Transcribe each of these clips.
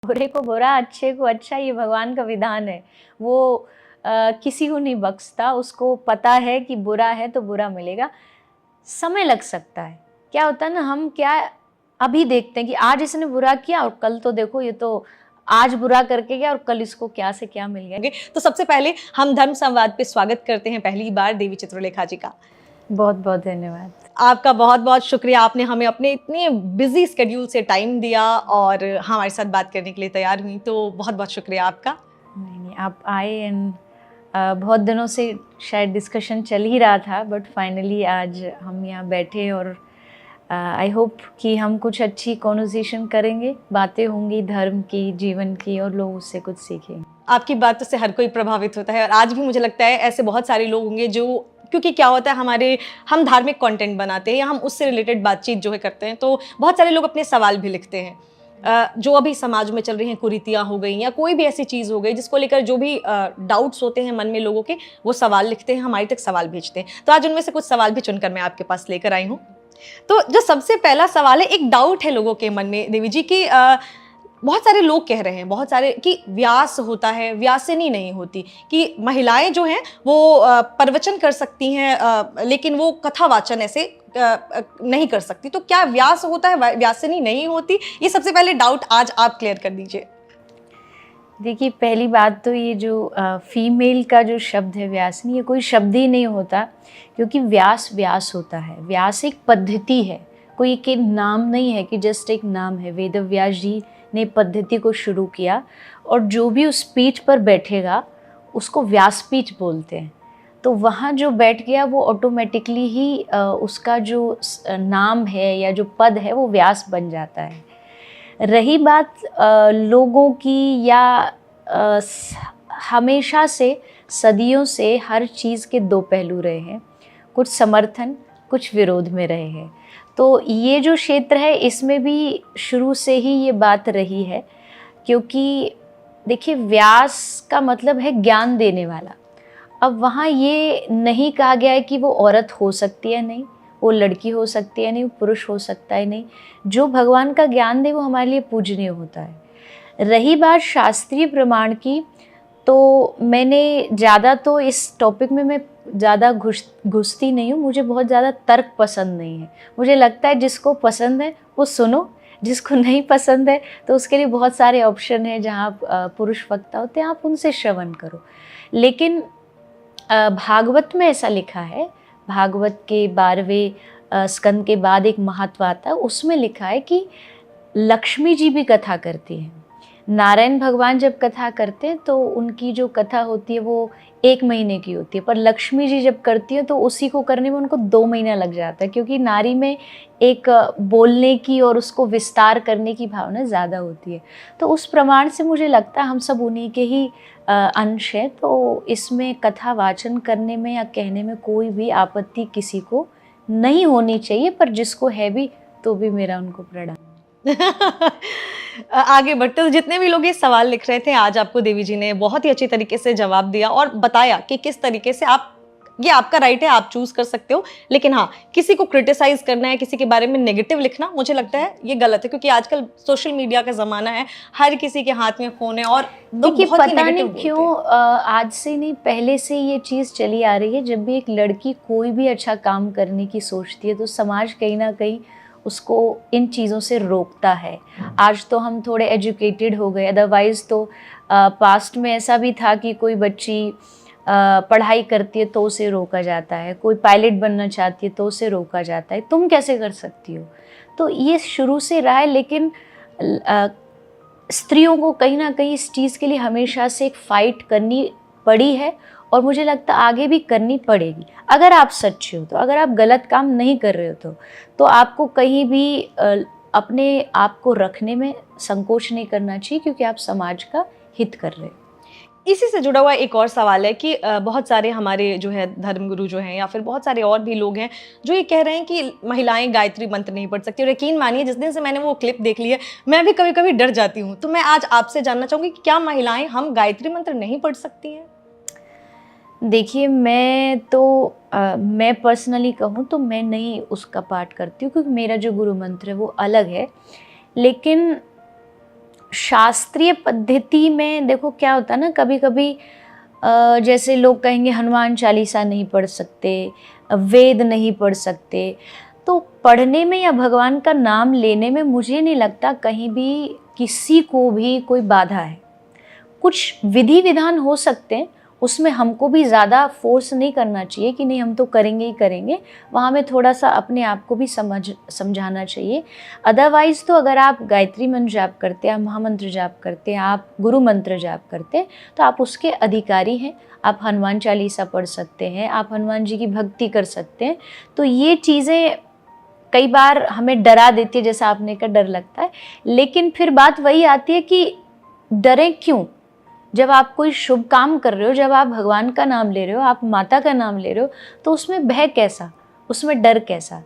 बुरे को बुरा, अच्छे को अच्छा, ये भगवान का विधान है। वो किसी को नहीं बख्शता, उसको पता है कि बुरा है तो बुरा मिलेगा। समय लग सकता है। क्या होता है ना, हम क्या अभी देखते हैं कि आज इसने बुरा किया और कल तो देखो ये तो आज बुरा करके गया और कल इसको क्या से क्या मिल गया। तो सबसे पहले हम धर्म संवाद पे स्वागत करते हैं पहली बार देवी चित्रलेखा जी का। बहुत बहुत धन्यवाद। आपका बहुत बहुत शुक्रिया, आपने हमें अपने इतने बिजी स्केड्यूल से टाइम दिया और हमारे साथ बात करने के लिए तैयार हुई, तो बहुत बहुत शुक्रिया आपका। नहीं, आप आए एंड बहुत दिनों से शायद डिस्कशन चल ही रहा था, बट फाइनली आज हम यहाँ बैठे और आई होप कि हम कुछ अच्छी कॉन्वर्सेशन करेंगे, बातें होंगी धर्म की, जीवन की, और लोग उससे कुछ सीखेंगे। आपकी बातों से हर कोई प्रभावित होता है और आज भी मुझे लगता है ऐसे बहुत सारे लोग होंगे जो, क्योंकि क्या होता है हम धार्मिक कंटेंट बनाते हैं या हम उससे रिलेटेड बातचीत जो है करते हैं, तो बहुत सारे लोग अपने सवाल भी लिखते हैं जो अभी समाज में चल रही हैं, कुरीतियाँ हो गई या कोई भी ऐसी चीज़ हो गई जिसको लेकर जो भी डाउट्स होते हैं मन में लोगों के, वो सवाल लिखते हैं, हमारी तक सवाल भेजते हैं। तो आज उनमें से कुछ सवाल भी चुनकर मैं आपके पास लेकर आई हूँ। तो जो सबसे पहला सवाल है, एक डाउट है लोगों के मन में देवी जी की, बहुत सारे लोग कह रहे हैं, बहुत सारे, कि व्यास होता है, व्यासिनी नहीं होती, कि महिलाएं जो हैं वो प्रवचन कर सकती हैं लेकिन वो कथावाचन ऐसे नहीं कर सकती। तो क्या व्यास होता है, व्यासिनी नहीं होती? ये सबसे पहले डाउट आज आप क्लियर कर दीजिए। देखिए, पहली बात तो ये जो फीमेल का जो शब्द है व्यासिनी, ये कोई शब्द ही नहीं होता, क्योंकि व्यास व्यास होता है। व्यास एक पद्धति है, कोई एक नाम नहीं है कि जस्ट एक नाम है। वेद व्यास जी ने पद्धति को शुरू किया और जो भी उस पीठ पर बैठेगा उसको व्यासपीठ बोलते हैं। तो वहाँ जो बैठ गया वो ऑटोमेटिकली ही उसका जो नाम है या जो पद है वो व्यास बन जाता है। रही बात लोगों की, या हमेशा से, सदियों से हर चीज़ के दो पहलू रहे हैं, कुछ समर्थन कुछ विरोध में रहे हैं। तो ये जो क्षेत्र है इसमें भी शुरू से ही ये बात रही है, क्योंकि देखिए व्यास का मतलब है ज्ञान देने वाला। अब वहाँ ये नहीं कहा गया है कि वो औरत हो सकती है नहीं, वो लड़की हो सकती है नहीं, वो पुरुष हो सकता है नहीं। जो भगवान का ज्ञान दे वो हमारे लिए पूजनीय होता है। रही बात शास्त्रीय प्रमाण की, तो मैंने ज़्यादा तो इस टॉपिक में मैं ज़्यादा घुसती नहीं हूँ। मुझे बहुत ज़्यादा तर्क पसंद नहीं है। मुझे लगता है जिसको पसंद है वो सुनो, जिसको नहीं पसंद है तो उसके लिए बहुत सारे ऑप्शन हैं जहाँ पुरुष वक्ता होते हैं, आप उनसे श्रवण करो। लेकिन भागवत में ऐसा लिखा है, भागवत के 12वें स्कंद के बाद एक महत्व आता है, उसमें लिखा है कि लक्ष्मी जी भी कथा करती हैं। नारायण भगवान जब कथा करते हैं तो उनकी जो कथा होती है वो 1 महीने की होती है, पर लक्ष्मी जी जब करती हैं तो उसी को करने में उनको 2 महीना लग जाता है, क्योंकि नारी में एक बोलने की और उसको विस्तार करने की भावना ज़्यादा होती है। तो उस प्रमाण से मुझे लगता है हम सब उन्हीं के ही अंश हैं, तो इसमें कथा वाचन करने में या कहने में कोई भी आपत्ति किसी को नहीं होनी चाहिए, पर जिसको है भी तो भी मेरा उनको प्रणाम। आगे बढ़ते, तो जितने भी लोग ये सवाल लिख रहे थे, आज आपको देवी जी ने बहुत ही अच्छी तरीके से जवाब दिया और बताया कि किस तरीके से आप, ये आपका राइट है, आप चूज कर सकते हो, लेकिन हाँ, किसी को क्रिटिसाइज करना है, किसी के बारे में नेगेटिव लिखना, मुझे लगता है ये गलत है, क्योंकि आजकल सोशल मीडिया का जमाना है, हर किसी के हाथ में फोन है और देखिए पता नहीं क्यों आज से नहीं, पहले से ये चीज़ चली आ रही है। जब भी एक लड़की कोई भी अच्छा काम करने की सोचती है तो समाज कहीं ना कहीं उसको इन चीज़ों से रोकता है। आज तो हम थोड़े एजुकेटेड हो गए, अदरवाइज़ तो पास्ट में ऐसा भी था कि कोई बच्ची पढ़ाई करती है तो उसे रोका जाता है, कोई पायलट बनना चाहती है तो उसे रोका जाता है, तुम कैसे कर सकती हो। तो ये शुरू से रहा है, लेकिन स्त्रियों को कहीं ना कहीं इस चीज़ के लिए हमेशा से एक फ़ाइट करनी पड़ी है और मुझे लगता है आगे भी करनी पड़ेगी। अगर आप सच्चे हो तो, अगर आप गलत काम नहीं कर रहे हो तो आपको कहीं भी अपने आप को रखने में संकोच नहीं करना चाहिए, क्योंकि आप समाज का हित कर रहे हो। इसी से जुड़ा हुआ एक और सवाल है कि बहुत सारे हमारे जो है धर्मगुरु जो हैं या फिर बहुत सारे और भी लोग हैं जो ये कह रहे हैं कि महिलाएं गायत्री मंत्र नहीं पढ़ सकती, और यकीन मानिए जिस दिन से मैंने वो क्लिप देख ली है मैं भी कभी कभी डर जाती हूँ। तो मैं आज आपसे जानना चाहूँगी कि क्या महिलाएं, हम गायत्री मंत्र नहीं पढ़ सकती हैं? देखिए मैं पर्सनली कहूँ तो मैं नहीं उसका पाठ करती हूँ, क्योंकि मेरा जो गुरु मंत्र है वो अलग है। लेकिन शास्त्रीय पद्धति में देखो क्या होता है ना, कभी कभी जैसे लोग कहेंगे हनुमान चालीसा नहीं पढ़ सकते, वेद नहीं पढ़ सकते। तो पढ़ने में या भगवान का नाम लेने में मुझे नहीं लगता कहीं भी किसी को भी कोई बाधा है। कुछ विधि विधान हो सकते हैं, उसमें हमको भी ज़्यादा फोर्स नहीं करना चाहिए कि नहीं हम तो करेंगे ही करेंगे। वहाँ में थोड़ा सा अपने आप को भी समझाना चाहिए। अदरवाइज़ तो अगर आप गायत्री मंत्र जाप करते हैं, आप महामंत्र जाप करते हैं, आप गुरु मंत्र जाप करते हैं, तो आप उसके अधिकारी हैं। आप हनुमान चालीसा पढ़ सकते हैं, आप हनुमान जी की भक्ति कर सकते हैं। तो ये चीज़ें कई बार हमें डरा देती है, जैसा आपने कहा डर लगता है। लेकिन फिर बात वही आती है कि डरें क्यों? जब आप कोई शुभ काम कर रहे हो, जब आप भगवान का नाम ले रहे हो, आप माता का नाम ले रहे हो, तो उसमें भय कैसा, उसमें डर कैसा?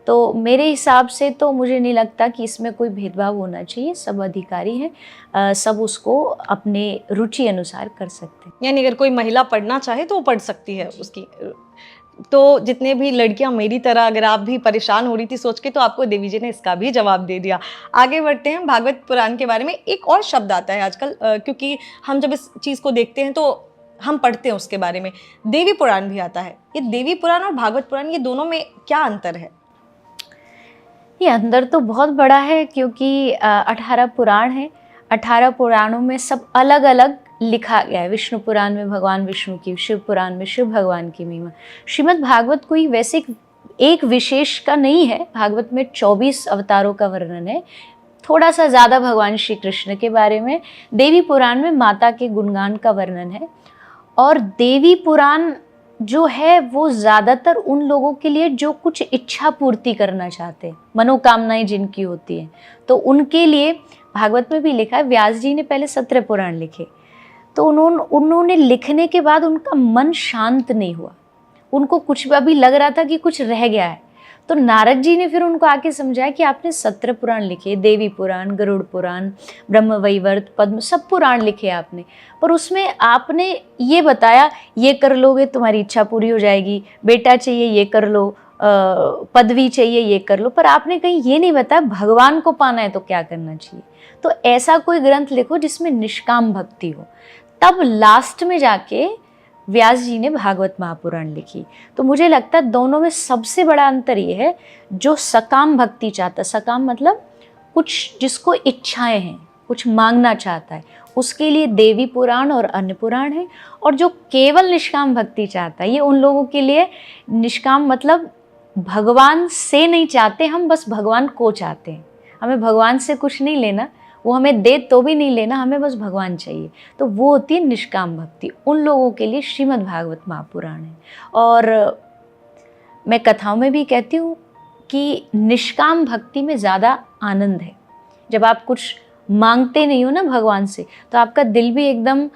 तो मेरे हिसाब से तो मुझे नहीं लगता कि इसमें कोई भेदभाव होना चाहिए। सब अधिकारी हैं, सब उसको अपने रुचि अनुसार कर सकते हैं। यानी अगर कोई महिला पढ़ना चाहे तो वो पढ़ सकती है उसकी। तो जितने भी लड़कियां मेरी तरह अगर आप भी परेशान हो रही थी सोच के, तो आपको देवी जी ने इसका भी जवाब दे दिया। आगे बढ़ते हैं, भागवत पुराण के बारे में एक और शब्द आता है आजकल, क्योंकि हम जब इस चीज़ को देखते हैं तो हम पढ़ते हैं उसके बारे में, देवी पुराण भी आता है। ये देवी पुराण और भागवत पुराण, ये दोनों में क्या अंतर है? ये अंदर तो बहुत बड़ा है, क्योंकि 18 पुराण है। 18 पुराणों में सब अलग अलग लिखा गया है। विष्णु पुराण में भगवान विष्णु की, शिव पुराण में शिव भगवान की महिमा। श्रीमद् भागवत कोई वैसे एक विशेष का नहीं है। भागवत में 24 अवतारों का वर्णन है, थोड़ा सा ज़्यादा भगवान श्री कृष्ण के बारे में। देवी पुराण में माता के गुणगान का वर्णन है। और देवी पुराण जो है वो ज़्यादातर उन लोगों के लिए जो कुछ इच्छा पूर्ति करना चाहते हैं, मनोकामनाएं जिनकी होती हैं, तो उनके लिए भागवत में भी लिखा है। व्यास जी ने पहले 17 पुराण लिखे, तो उन्होंने लिखने के बाद उनका मन शांत नहीं हुआ, उनको कुछ भी अभी लग रहा था कि कुछ रह गया है। तो नारद जी ने फिर उनको आके समझाया कि आपने 17 पुराण लिखे, देवी पुराण, गरुड़ पुराण, ब्रह्मवैवर्त, पद्म, सब पुराण लिखे आपने, पर उसमें आपने ये बताया ये कर लोगे तुम्हारी इच्छा पूरी हो जाएगी, बेटा चाहिए ये कर लो, पदवी चाहिए ये कर लो, पर आपने कहीं ये नहीं बताया भगवान को पाना है तो क्या करना चाहिए। तो ऐसा कोई ग्रंथ लिखो जिसमें निष्काम भक्ति हो। तब लास्ट में जाके व्यास जी ने भागवत महापुराण लिखी। तो मुझे लगता है दोनों में सबसे बड़ा अंतर ये है, जो सकाम भक्ति चाहता, सकाम मतलब कुछ जिसको इच्छाएं हैं, कुछ मांगना चाहता है, उसके लिए देवी पुराण और अन्य पुराण है। और जो केवल निष्काम भक्ति चाहता है, ये उन लोगों के लिए निष्काम मतलब भगवान से नहीं चाहते, हम बस भगवान को चाहते हैं, हमें भगवान से कुछ नहीं लेना, वो हमें दे तो भी नहीं लेना, हमें बस भगवान चाहिए। तो वो होती है निष्काम भक्ति। उन लोगों के लिए श्रीमद् भागवत महापुराण है। और मैं कथाओं में भी कहती हूँ कि निष्काम भक्ति में ज़्यादा आनंद है। जब आप कुछ मांगते नहीं हो ना भगवान से, तो आपका दिल भी एकदम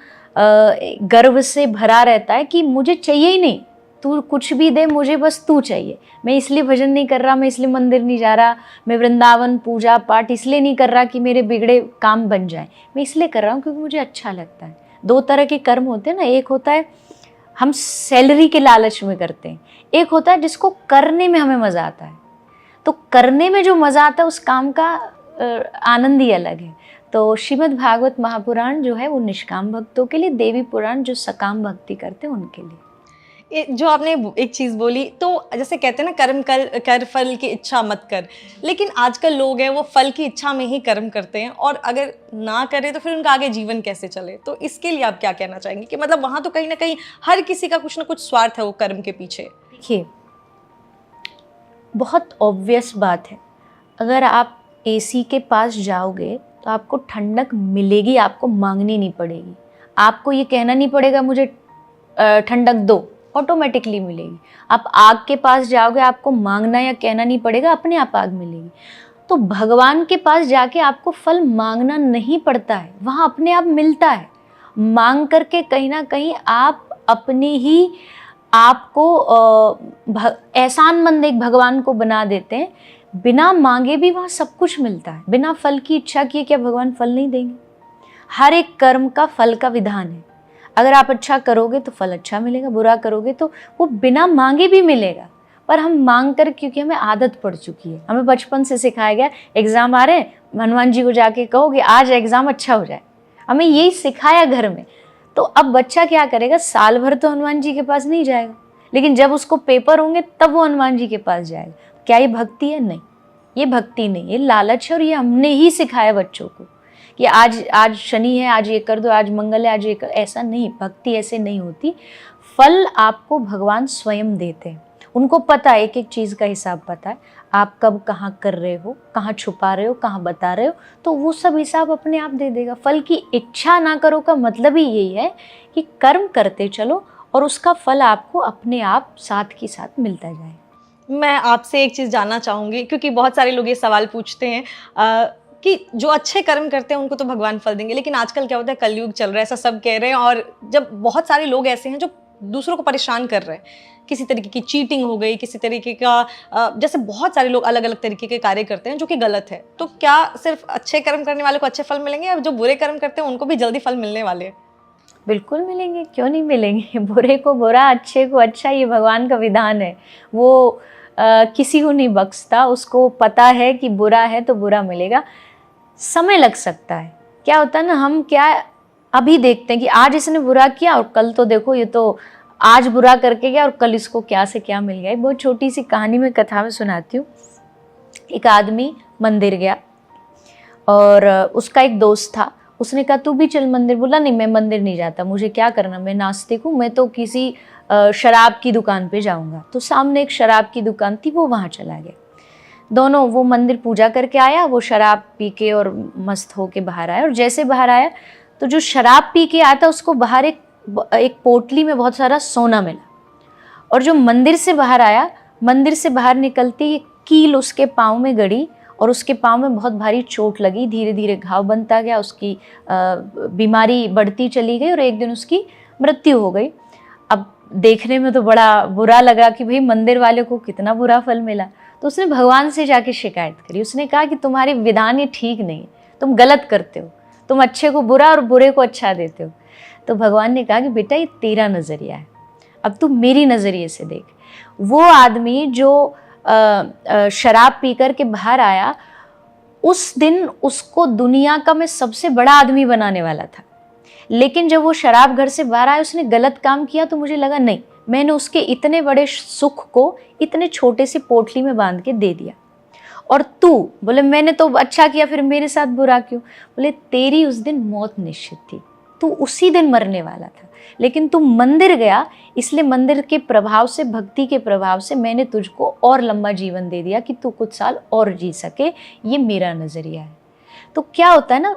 गर्व से भरा रहता है कि मुझे चाहिए ही नहीं, तू कुछ भी दे, मुझे बस तू चाहिए। मैं इसलिए भजन नहीं कर रहा, मैं इसलिए मंदिर नहीं जा रहा, मैं वृंदावन पूजा पाठ इसलिए नहीं कर रहा कि मेरे बिगड़े काम बन जाए, मैं इसलिए कर रहा हूँ क्योंकि मुझे अच्छा लगता है। 2 तरह के कर्म होते हैं ना, एक होता है हम सैलरी के लालच में करते हैं, एक होता है जिसको करने में हमें मज़ा आता है। तो करने में जो मज़ा आता है उस काम का आनंद ही अलग है। तो श्रीमद् भागवत महापुराण जो है वो निष्काम भक्तों के लिए, देवी पुराण जो सकाम भक्ति करते हैं उनके लिए। जो आपने एक चीज़ बोली, तो जैसे कहते हैं ना कर्म कर फल की इच्छा मत कर, लेकिन आजकल लोग हैं वो फल की इच्छा में ही कर्म करते हैं, और अगर ना करें तो फिर उनका आगे जीवन कैसे चले? तो इसके लिए आप क्या कहना चाहेंगे कि मतलब वहाँ तो कहीं ना कहीं हर किसी का कुछ ना कुछ स्वार्थ है वो कर्म के पीछे। देखिए, बहुत ऑब्वियस बात है, अगर आप एसी के पास जाओगे तो आपको ठंडक मिलेगी, आपको मांगनी नहीं पड़ेगी, आपको ये कहना नहीं पड़ेगा मुझे ठंडक दो, ऑटोमेटिकली मिलेगी। आप आग के पास जाओगे, आपको मांगना या कहना नहीं पड़ेगा, अपने आप आग मिलेगी। तो भगवान के पास जाके आपको फल मांगना नहीं पड़ता है, वहाँ अपने आप मिलता है। मांग करके कहीं ना कहीं आप अपनी ही आपको एहसानमंद एक भगवान को बना देते हैं। बिना मांगे भी वहाँ सब कुछ मिलता है। बिना फल की इच्छा किए क्या भगवान फल नहीं देंगे? हर एक कर्म का फल का विधान है। अगर आप अच्छा करोगे तो फल अच्छा मिलेगा, बुरा करोगे तो वो बिना मांगे भी मिलेगा। पर हम मांग कर, क्योंकि हमें आदत पड़ चुकी है, हमें बचपन से सिखाया गया एग्ज़ाम आ रहे हैं, हनुमान जी को जाके कहो कि आज एग्ज़ाम अच्छा हो जाए, हमें यही सिखाया घर में। तो अब बच्चा क्या करेगा, साल भर तो हनुमान जी के पास नहीं जाएगा, लेकिन जब उसको पेपर होंगे तब वो हनुमान जी के पास जाएगा। क्या ये भक्ति है? नहीं, ये भक्ति नहीं, ये लालच है। और ये हमने ही सिखाया बच्चों को कि आज शनि है, आज ये कर दो, आज मंगल है, आज ये कर। ऐसा नहीं, भक्ति ऐसे नहीं होती। फल आपको भगवान स्वयं देते हैं, उनको पता है, एक एक चीज़ का हिसाब पता है, आप कब कहाँ कर रहे हो, कहाँ छुपा रहे हो, कहाँ बता रहे हो, तो वो सब हिसाब अपने आप दे देगा। फल की इच्छा ना करो का मतलब ही यही है कि कर्म करते चलो और उसका फल आपको अपने आप साथ के साथ मिलता जाए। मैं आपसे एक चीज़ जानना चाहूँगी, क्योंकि बहुत सारे लोग ये सवाल पूछते हैं कि जो अच्छे कर्म करते हैं उनको तो भगवान फल देंगे, लेकिन आजकल क्या होता है, कलयुग चल रहा है, ऐसा सब कह रहे हैं। और जब बहुत सारे लोग ऐसे हैं जो दूसरों को परेशान कर रहे हैं, किसी तरीके की चीटिंग हो गई, किसी तरीके का जैसे बहुत सारे लोग अलग अलग तरीके के कार्य करते हैं जो कि गलत है, तो क्या सिर्फ अच्छे कर्म करने वाले को अच्छे फल मिलेंगे, या जो बुरे कर्म करते हैं उनको भी जल्दी फल मिलने वाले हैं? बिल्कुल मिलेंगे, क्यों नहीं मिलेंगे। बुरे को बुरा, अच्छे को अच्छा, ये भगवान का विधान है। वो किसी को नहीं बख्शता, उसको पता है कि बुरा है तो बुरा मिलेगा। समय लग सकता है, क्या होता है ना, हम क्या अभी देखते हैं कि आज इसने बुरा किया और कल तो देखो ये तो आज बुरा करके गया और कल इसको क्या से क्या मिल गया। एक बहुत छोटी सी कहानी में, कथा में सुनाती हूँ। एक आदमी मंदिर गया और उसका एक दोस्त था, उसने कहा तू भी चल मंदिर। बोला नहीं, मैं मंदिर नहीं जाता, मुझे क्या करना, मैं नास्तिक हूँ, मैं तो किसी शराब की दुकान पे जाऊँगा। तो सामने एक शराब की दुकान थी, वो वहाँ चला गया। दोनों, वो मंदिर पूजा करके आया, वो शराब पी के और मस्त होके बाहर आया। और जैसे बाहर आया तो जो शराब पी के आया था उसको बाहर एक पोटली में बहुत सारा सोना मिला। और जो मंदिर से बाहर आया, मंदिर से बाहर निकलते ही कील उसके पाँव में गड़ी और उसके पाँव में बहुत भारी चोट लगी। धीरे धीरे घाव बनता गया, उसकी बीमारी बढ़ती चली गई और एक दिन उसकी मृत्यु हो गई। अब देखने में तो बड़ा बुरा लगा कि भाई मंदिर वाले को कितना बुरा फल मिला। तो उसने भगवान से जाके शिकायत करी। उसने कहा कि तुम्हारे विधान ये ठीक नहीं है, तुम गलत करते हो, तुम अच्छे को बुरा और बुरे को अच्छा देते हो। तो भगवान ने कहा कि बेटा ये तेरा नज़रिया है, अब तू मेरी नज़रिए से देख। वो आदमी जो शराब पीकर के बाहर आया, उस दिन उसको दुनिया का मैं सबसे बड़ा आदमी बनाने वाला था, लेकिन जब वो शराब घर से बाहर आया, उसने गलत काम किया। तो मुझे लगा नहीं, मैंने उसके इतने बड़े सुख को इतने छोटे से पोटली में बांध के दे दिया। और तू बोले मैंने तो अच्छा किया, फिर मेरे साथ बुरा क्यों? बोले तेरी उस दिन मौत निश्चित थी, तू उसी दिन मरने वाला था, लेकिन तू मंदिर गया, इसलिए मंदिर के प्रभाव से, भक्ति के प्रभाव से मैंने तुझको और लंबा जीवन दे दिया कि तू कुछ साल और जी सके। ये मेरा नज़रिया है। तो क्या होता है ना,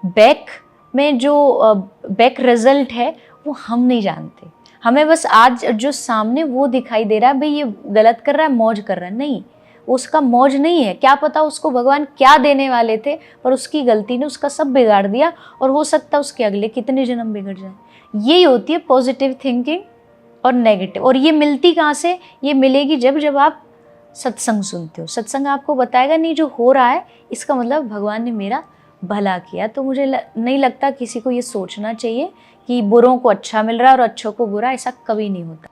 बैक में जो बैक रिजल्ट है वो हम नहीं जानते, हमें बस आज जो सामने वो दिखाई दे रहा है, भाई ये गलत कर रहा है, मौज कर रहा है। नहीं, उसका मौज नहीं है, क्या पता उसको भगवान क्या देने वाले थे, पर उसकी गलती ने उसका सब बिगाड़ दिया और हो सकता है उसके अगले कितने जन्म बिगड़ जाए। यही होती है पॉजिटिव थिंकिंग और नेगेटिव। और ये मिलती कहाँ से? ये मिलेगी जब आप सत्संग सुनते हो। सत्संग आपको बताएगा नहीं जो हो रहा है इसका मतलब भगवान ने मेरा भला किया। तो मुझे नहीं लगता किसी को ये सोचना चाहिए कि बुरों को अच्छा मिल रहा है और अच्छों को बुरा, ऐसा कभी नहीं होता।